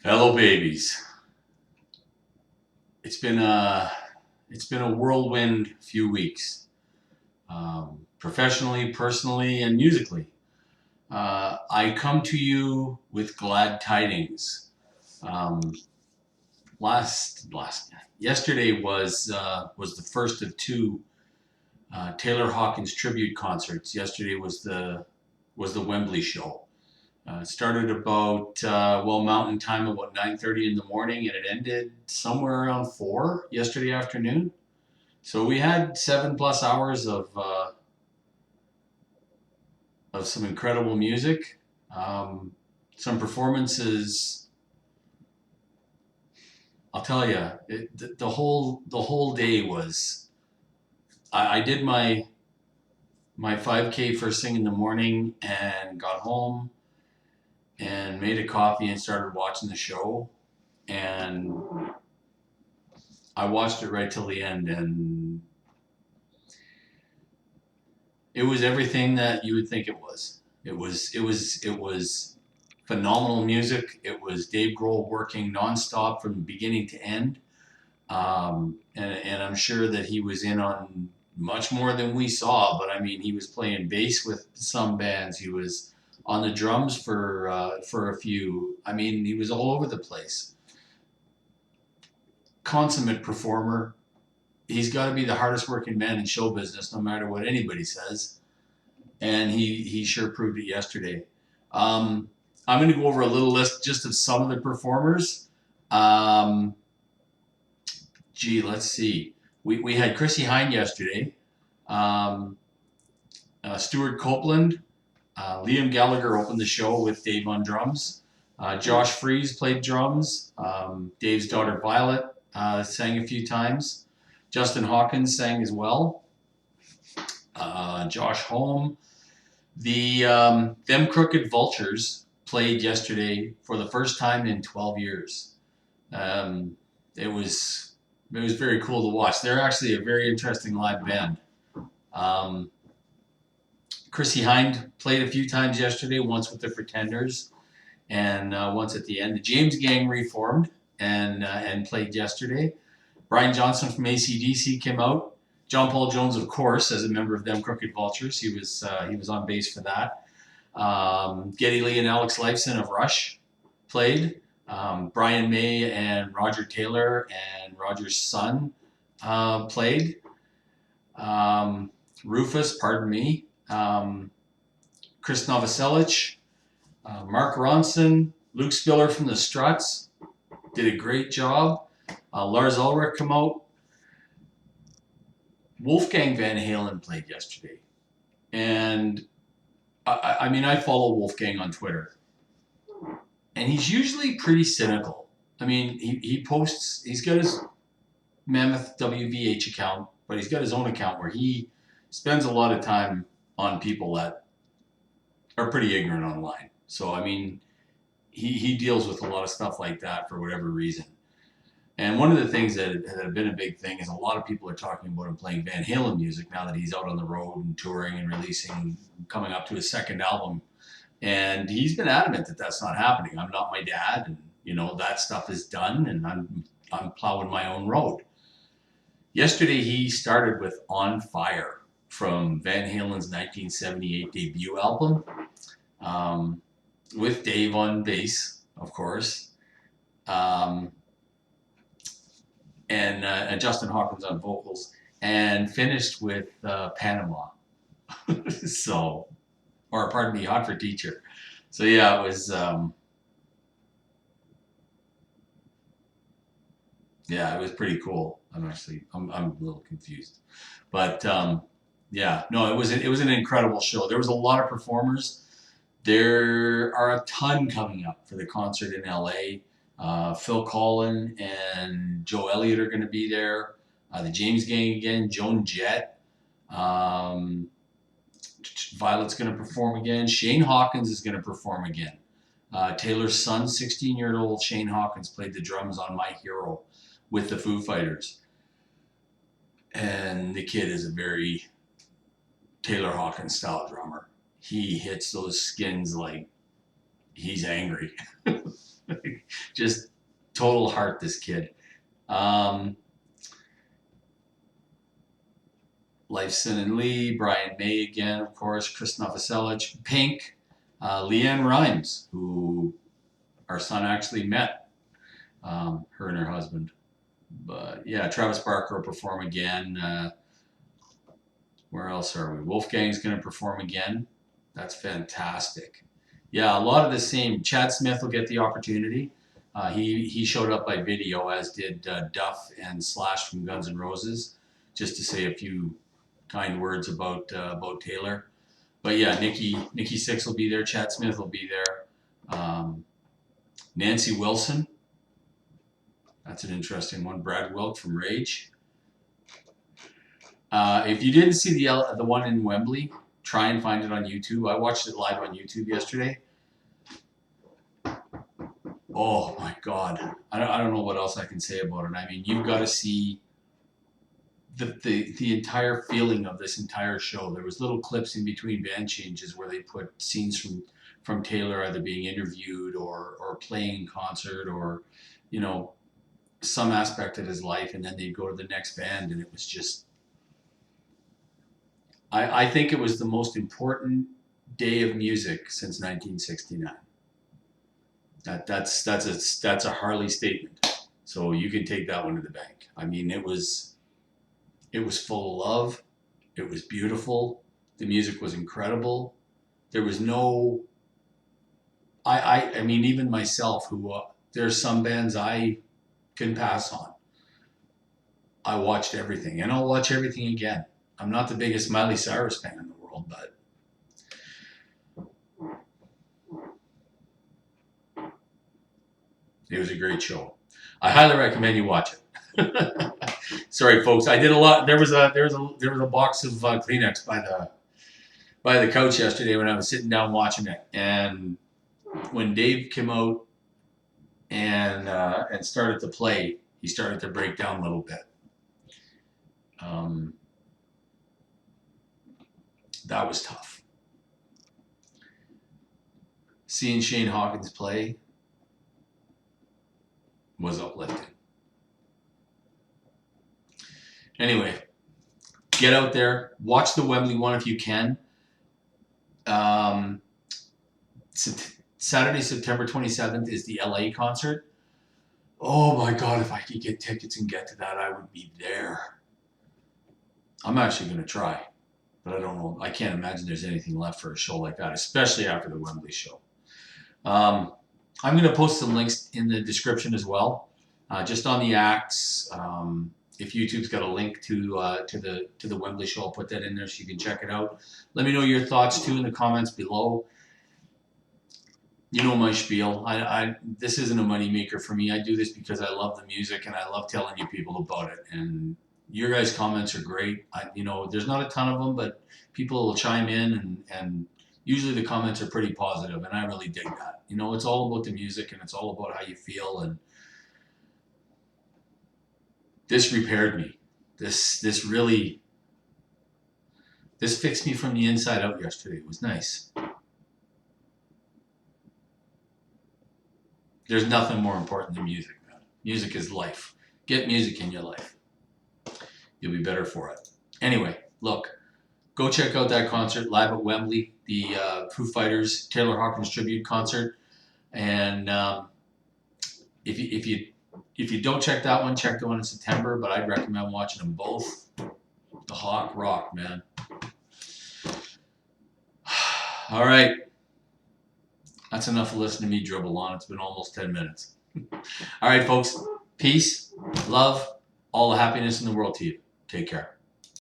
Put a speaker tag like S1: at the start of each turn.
S1: Hello, babies. It's been a whirlwind few weeks, professionally, personally, and musically. I come to you with glad tidings. Um, last yesterday was the first of two Taylor Hawkins tribute concerts. Yesterday was the Wembley show. It started about Mountain Time about 9:30 in the morning, and it ended somewhere around 4 yesterday afternoon. So we had 7+ hours of some incredible music, um, some performances. I'll tell you, the whole day was. I did my 5K first thing in the morning and got home and made a coffee and started watching the show. And I watched it right till the end, and it was everything that you would think it was. It was phenomenal music. It was Dave Grohl working nonstop from beginning to end, and I'm sure that he was in on much more than we saw. But I mean, he was playing bass with some bands. He was on the drums for a few. I mean, he was all over the place. Consummate performer. He's got to be the hardest working man in show business, no matter what anybody says. And he sure proved it yesterday. Um, I'm going to go over a little list just of some of the performers. Um, let's see. We had Chrissy Hine yesterday, um, Stuart Copeland, Liam Gallagher opened the show with Dave on drums. Josh Freese played drums. Dave's daughter Violet sang a few times. Justin Hawkins sang as well. Josh Holm. Them Crooked Vultures played yesterday for the first time in 12 years. Um, it was very cool to watch. They're actually a very interesting live band. Um, Chrissy Hind played a few times yesterday, once with the Pretenders and once at the end. The James Gang reformed and played yesterday. Brian Johnson from AC/DC came out. John Paul Jones, of course, as a member of Them Crooked Vultures, he was on bass for that. Geddy Lee and Alex Lifeson of Rush played. Brian May and Roger Taylor and Roger's son played. Rufus, pardon me. Chris Novoselic, Mark Ronson, Luke Spiller from the Struts did a great job. Lars Ulrich come out. Wolfgang Van Halen played yesterday, and I mean, I follow Wolfgang on Twitter, and he's usually pretty cynical. I mean, he posts. He's got his Mammoth WVH account, but he's got his own account where he spends a lot of time on people that are pretty ignorant online. So I mean, he deals with a lot of stuff like that for whatever reason. And one of the things that have been a big thing is a lot of people are talking about him playing Van Halen music now that he's out on the road and touring and releasing, coming up to his second album. And he's been adamant that that's not happening. I'm not my dad, and that stuff is done, and I'm plowing my own road. Yesterday he started with "On Fire" from Van Halen's 1978 debut album, um, with Dave on bass, of course. Um, and Justin Hawkins on vocals, and finished with Panama. So, or pardon me, Hot for Teacher. So yeah, it was. Yeah, it was pretty cool. I'm a little confused, but yeah, no, it was an incredible show. There was a lot of performers. There are a ton coming up for the concert in LA. Phil Collin and Joe Elliott are going to be there. The James Gang again, Joan Jett. Um, Violet's going to perform again. Shane Hawkins is going to perform again. Taylor's son, 16-year-old Shane Hawkins, played the drums on My Hero with the Foo Fighters. And the kid is a very Taylor Hawkins style drummer. He hits those skins like he's angry. Just total heart, this kid. Lifeson and Lee, Brian May again, of course, Chris Novoselic, Pink, Leanne Rimes, who our son actually met, her and her husband. But yeah, Travis Barker will perform again. Where else are we? Wolfgang's going to perform again. That's fantastic. Yeah, a lot of the same. Chad Smith will get the opportunity. He showed up by video, as did Duff and Slash from Guns N' Roses, just to say a few kind words about Taylor. But yeah, Nikki Sixx will be there. Chad Smith will be there. Nancy Wilson. That's an interesting one. Brad Wilk from Rage. If you didn't see the one in Wembley, try and find it on YouTube. I watched it live on YouTube yesterday. Oh my God. I don't know what else I can say about it. I mean, you've got to see the entire feeling of this entire show. There was little clips in between band changes where they put scenes from Taylor either being interviewed or playing concert, or, you know, some aspect of his life, and then they'd go to the next band, and it was just, I think it was the most important day of music since 1969. That's a Harley statement. So you can take that one to the bank. I mean, it was full of love. It was beautiful. The music was incredible. There was no, I mean, even myself, who there's some bands I can pass on. I watched everything, and I'll watch everything again. I'm not the biggest Miley Cyrus fan in the world, but it was a great show. I highly recommend you watch it. Sorry, folks. I did a lot. There was a box of Kleenex by the couch yesterday when I was sitting down watching it, and when Dave came out and started to play, he started to break down a little bit. That was tough. Seeing Shane Hawkins play was uplifting. Anyway, get out there, watch the Wembley one if you can. Saturday, September 27th is the LA concert. Oh my God, if I could get tickets and get to that, I would be there. I'm actually going to try, but I don't know. I can't imagine there's anything left for a show like that, especially after the Wembley show. I'm going to post some links in the description as well, just on the acts. If YouTube's got a link to the Wembley show, I'll put that in there so you can check it out. Let me know your thoughts too in the comments below. You know my spiel. This isn't a moneymaker for me. I do this because I love the music and I love telling you people about it. And your guys' comments are great. There's not a ton of them, but people will chime in, and usually the comments are pretty positive, and I really dig that. It's all about the music, and it's all about how you feel. And this repaired me. This fixed me from the inside out yesterday. It was nice. There's nothing more important than music, man. Music is life. Get music in your life. You'll be better for it. Anyway, look, go check out that concert live at Wembley, the Foo Fighters Taylor Hawkins Tribute Concert. And if you don't check that one, check the one in September. But I'd recommend watching them both. The Hawk rock, man. All right. That's enough of listening to me dribble on. It's been almost 10 minutes. All right, folks. Peace, love, all the happiness in the world to you. Take care.